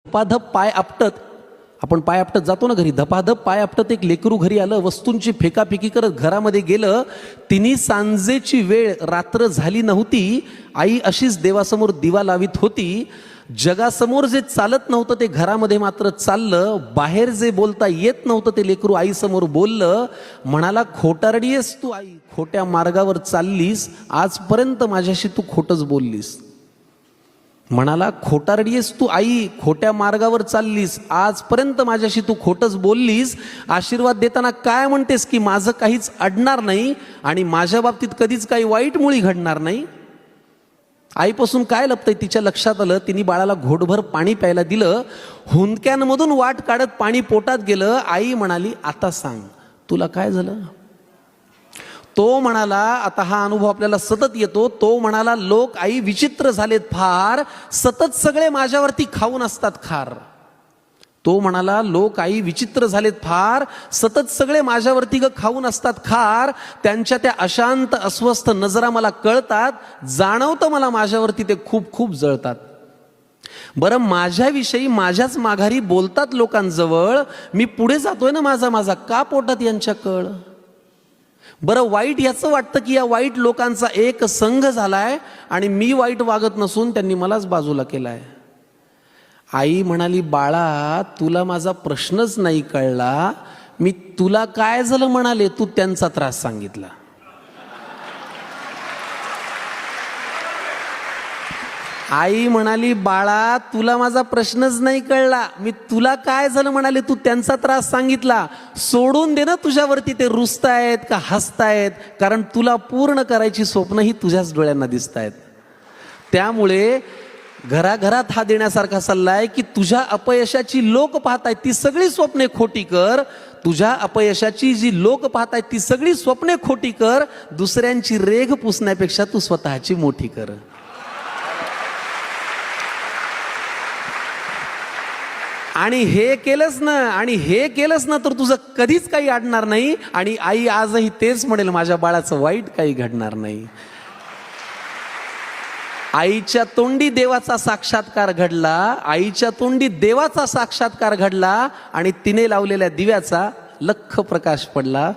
धपाधप पाय आपटत, आपण पाय आपटत जातो ना घरी, धपाधप पाय आपटत एक लेकरू घरी आलं, वस्तूंची फेकाफेकी करत घरामध्ये गेलं. तिन्ही सांजेची वेळ, रात्र झाली नव्हती. आई अशीच देवासमोर दिवा लावित होती. जगासमोर जे चालत नव्हतं ते घरामध्ये मात्र चाललं. बाहेर जे बोलता येत नव्हतं ते लेकरू आईसमोर बोललं. म्हणाला, खोटारडी आहेस तू आई, खोट्या मार्गावर चाललीस, आजपर्यंत माझ्याशी तू खोटंच बोललीस. म्हणाला, खोटारडी आहेस तू आई, खोट्या मार्गावर चाललीस, आजपर्यंत माझ्याशी तू खोटंच बोललीस. आशीर्वाद देताना काय म्हणतेस की माझं काहीच अडणार नाही आणि माझ्या बाबतीत कधीच काही वाईट मुळी घडणार नाही. आईपासून काय लपतंय तिच्या लक्षात आलं. तिने बाळाला घोटभर पाणी प्यायला दिलं. हुंदक्यांमधून वाट काढत पाणी पोटात गेलं. आई म्हणाली, आता सांग तुला काय झालं. तो म्हणाला, आता हा अनुभव आपल्याला सतत येतो. तो म्हणाला, लोक आई विचित्र झालेत फार, सतत सगळे माझ्यावरती खाऊन असतात खार. तो म्हणाला, लोक आई विचित्र झालेत फार, सतत सगळे माझ्यावरती खाऊन असतात खार. त्यांच्या त्या अशांत अस्वस्थ नजरा मला कळतात, जाणवतं मला माझ्यावरती ते खूप खूप जळतात. बरं, माझ्याविषयी माझ्याच माघारी बोलतात लोकांजवळ, मी पुढे जातोय ना माझा का पोटात यांच्या कळ. बरं, वाईट याचं वाटतं की या वाईट लोकांचा एक संघ झालाय आणि मी वाईट वागत नसून त्यांनी मलाच बाजूला केलाय. आई म्हणाली, बाळा तुला माझा प्रश्नच नाही कळला. मी तुला काय झालं म्हणाले, तू त्यांचा त्रास सांगितला. आई म्हणाली, बाळा तुला माझा प्रश्नच नाही कळला. मी तुला काय झालं म्हणाले, तू त्यांचा त्रास सांगितला. सोडून दे ना तुझ्यावरती ते रुसतायत का हसतायत, कारण तुला पूर्ण करायची स्वप्न ही तुझ्याच डोळ्यांना दिसतायत. त्यामुळे घराघरात हा देण्यासारखा सल्ला आहे की तुझ्या अपयशाची लोक पाहतायत ती सगळी स्वप्ने खोटी कर. तुझ्या अपयशाची जी लोक पाहतायत ती सगळी स्वप्ने खोटी कर. दुसऱ्यांची रेघ पुसण्यापेक्षा तू स्वतःची मोठी कर. आणि हे केलंस ना तर तुझं कधीच काही अडणार नाही. आणि आई आजही तेच म्हणेल, माझ्या बाळाचं वाईट काही घडणार नाही. आईच्या तोंडी देवाचा साक्षात्कार घडला, आईच्या तोंडी देवाचा साक्षात्कार घडला आणि तिने लावलेल्या दिव्याचा लख प्रकाश पडला.